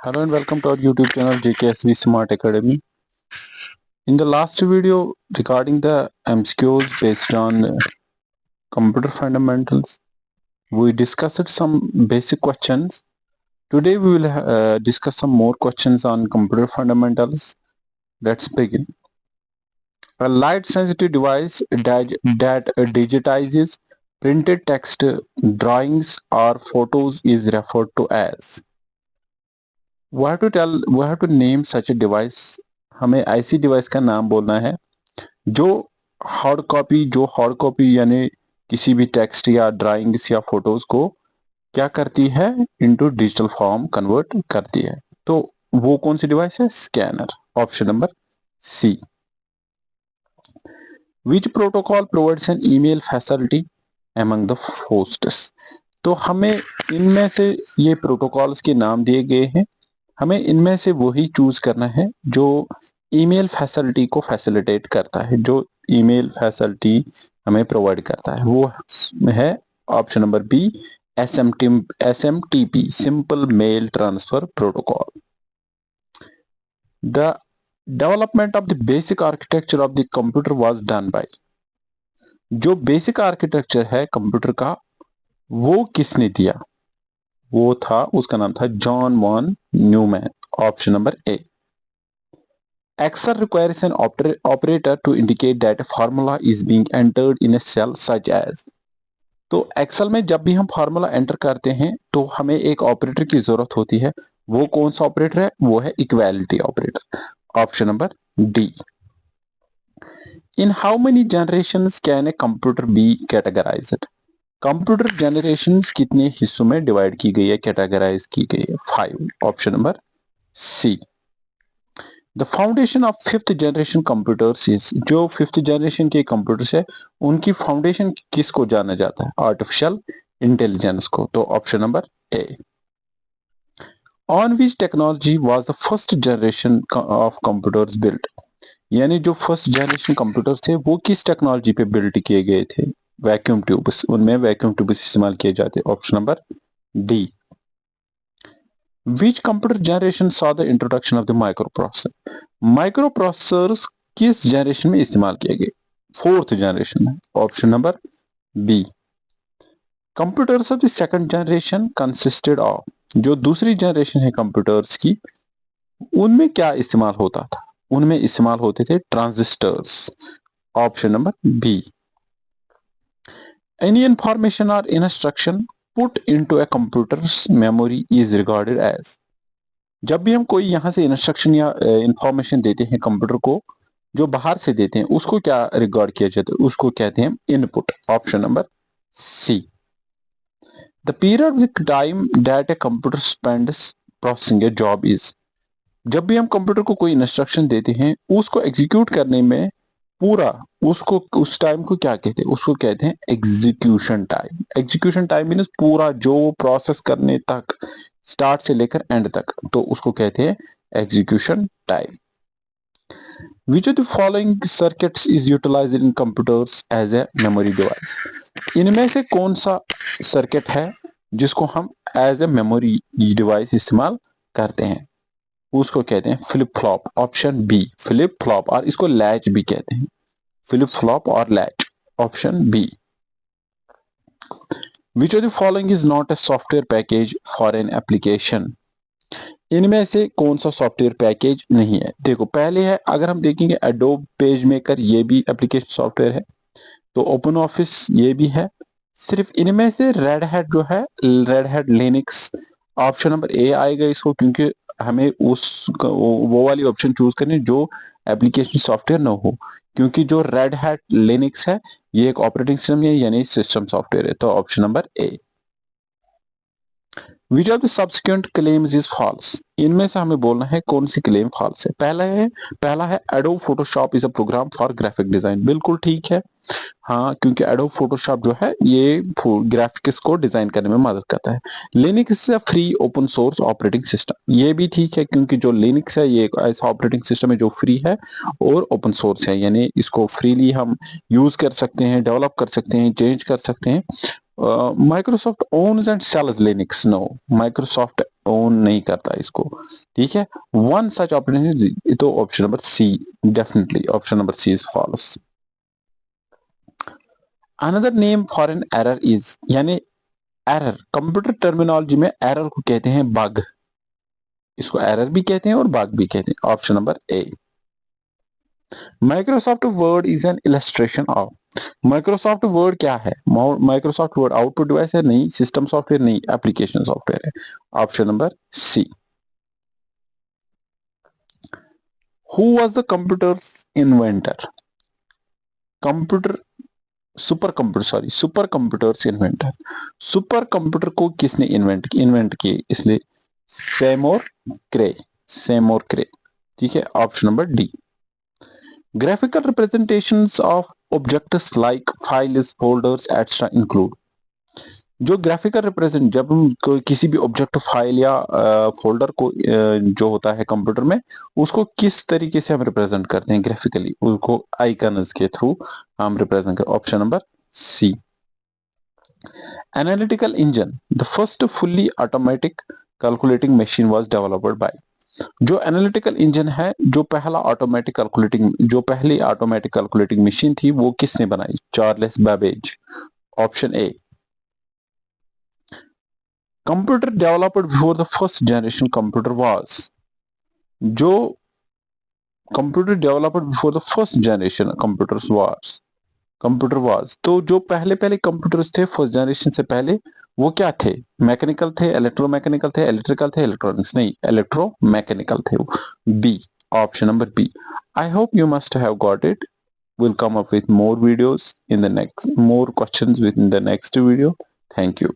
Hello and welcome to our YouTube channel JKSV Smart Academy. In the last video regarding the MCQs based on computer fundamentals, we discussed some basic questions. Today we will discuss some more questions on computer fundamentals. Let's begin. A light sensitive device that digitizes printed text, drawings or photos is referred to as. We have to name such a device. हमें ऐसी device का नाम बोलना है जो hard copy यानी किसी भी टेक्स्ट या ड्राइंग्स या फोटोज को क्या करती है, इनटू डिजिटल फॉर्म कन्वर्ट करती है। तो वो कौन सी डिवाइस है? Scanner. Option number C. Which protocol provides an email facility among the hosts. तो हमें इनमें से ये प्रोटोकॉल्स के नाम दिए गए हैं, हमें इनमें से वही चूज करना है जो ईमेल फैसिलिटी को फैसिलिटेट करता है, जो ईमेल फैसिलिटी हमें प्रोवाइड करता है। वो है option number B, SMTP, simple mail transfer protocol. The development of the basic architecture of the computer was done by. जो बेसिक आर्किटेक्चर है कंप्यूटर का वो किसने दिया? वो था, उसका नाम था John von Neumann. Option number A. Excel requires an operator to indicate that a formula is being entered in a cell such as। तो एक्सेल में जब भी हम फार्मूला एंटर करते हैं तो हमें एक ऑपरेटर की जरूरत होती है। वो कौन सा ऑपरेटर है? वो है equality operator. Option number D. In how many generations can a computer be categorized. Computer generations कितने हिस्सों में डिवाइड की गई है, कैटेगराइज की गई है? 5। Option number C. The foundation of fifth generation computers is. जो फिफ्थ जनरेशन के कंप्यूटर्स है उनकी फाउंडेशन किसको जाना जाता है? आर्टिफिशियल इंटेलिजेंस को। तो option number A. On which technology was the first generation of computers built. यानी जो फर्स्ट जनरेशन कंप्यूटर्स थे वो किस टेक्नोलॉजी पे बिल्ट किए गए थे? Vacuum tubes. उनमें वैक्यूम ट्यूब्स इस्तेमाल किए जाते। Option number D. Which computer generation saw the introduction of the microprocessor? Microprocessors किस जनरेशन में इस्तेमाल किए गए? 4th जनरेशन में। Option number B. Computers of the second generation consisted of. जो दूसरी जनरेशन है कंप्यूटर्स की, उनमें क्या इस्तेमाल होता था? उनमें इस्तेमाल होते थे transistors. Option number B. Any information और instruction put into a computer's memory is regarded as. जब भी हम कोई यहाँ से इंस्ट्रक्शन या इंफॉर्मेशन देते हैं कंप्यूटर को, जो बाहर से देते हैं उसको क्या रिगार्ड किया जाता है? उसको कहते हैं input. Option number C. The period of time that a computer spends processing a job is. जब भी हम कंप्यूटर को कोई इंस्ट्रक्शन देते हैं उसको एग्जीक्यूट करने में पूरा उसको उस टाइम को क्या कहते हैं? उसको कहते हैं execution time. Execution time means पूरा जो प्रोसेस करने तक, स्टार्ट से लेकर एंड तक, तो उसको कहते हैं execution time. Which of the following circuits is utilized in computers as a memory device? इनमें से कौन सा सर्किट है जिसको हम एज ए मेमोरी डिवाइस इस्तेमाल करते हैं? उसको कहते हैं flip flop. Option B, flip flop, और इसको लैच भी कहते हैं। फ्लिप फ्लॉप और लैच। Option B. Which of the following is not a software package for an application? इनमें से कौन सा सॉफ्टवेयर पैकेज नहीं है? देखो पहले है, अगर हम देखेंगे एडोब पेज मेकर, ये भी एप्लीकेशन सॉफ्टवेयर है। तो ओपन ऑफिस ये भी है। सिर्फ इनमें से रेड हैट जो है, red hat Linux, option number ए आएगा इसको, क्योंकि हमें वो वाली ऑप्शन चूज करनी जो एप्लीकेशन सॉफ्टवेयर ना हो, क्योंकि जो रेड हैट लिनक्स है ये एक ऑपरेटिंग सिस्टम है यानी सिस्टम सॉफ्टवेयर है। तो option number A. Which of the subsequent claims is false? इनमें से हमें बोलना है कौन सी क्लेम फॉल्स है। पहला है Adobe Photoshop is a program for graphic design। बिल्कुल ठीक है, हाँ, क्योंकि Adobe Photoshop जो है ये ग्राफिक्स को डिजाइन करने में मदद करता है। Linux is a free open source operating system। ये भी ठीक है, क्योंकि जो Linux है ये एक ऐसा ऑपरेटिंग सिस्टम है जो फ्री है और ओपन सोर्स है, यानी इसको फ्रीली हम यूज कर सकते हैं, डेवलप कर सकते हैं, चेंज कर सकते हैं। Microsoft owns and sells Linux? No, Microsoft own नहीं करता इसको, ठीक है। वन सच ऑपरेशन, तो option number C, definitely option number C is false. Another name for an error is, यानी एरर कंप्यूटर टर्मिनोलॉजी में एरर को कहते हैं बग, इसको एरर भी कहते हैं और बग भी कहते हैं, option number A. Microsoft Word is an illustration of, Microsoft Word क्या है? माइक्रोसॉफ्ट वर्ड आउटपुट डिवाइस है? नहीं। System software? नहीं। एप्लीकेशन सॉफ्टवेयर है, option number C. Who was the computers inventor? Computer super computer, sorry, super computers inventor, super computer को किसने invent किए? इसलिए सेमोर क्रे, सेमोर क्रे, ठीक है, option number D. Graphical representations of objects like files, folders extra include, जो graphical represent, जब हम किसी भी ऑब्जेक्ट, फाइल या फोल्डर को जो होता है कंप्यूटर में, उसको किस तरीके से हम रिप्रेजेंट करते हैं ग्राफिकली? उसको आइकन्स के थ्रू हम रिप्रेजेंट करते हैं, option number C. Analytical engine, the first fully automatic calculating machine was developed by, जो एनालिटिकल इंजन है, जो पहला ऑटोमेटिक कैलकुलेटिंग, जो पहली ऑटोमेटिक कैलकुलेटिंग मशीन थी, वो किसने बनाई? Charles Babbage, option A. Computer developed before the first generation computer was, जो computer developed before the first generation computer was, तो जो पहले पहले कंप्यूटर्स थे फर्स्ट जनरेशन से पहले, वो क्या थे? मैकेनिकल थे, इलेक्ट्रोमैकेनिकल थे, इलेक्ट्रिकल थे, इलेक्ट्रॉनिक्स? नहीं, इलेक्ट्रोमैकेनिकल थे वो, B, option number B. I hope you must have got it. We'll come up with more videos in the next, more questions within the next video. Thank you.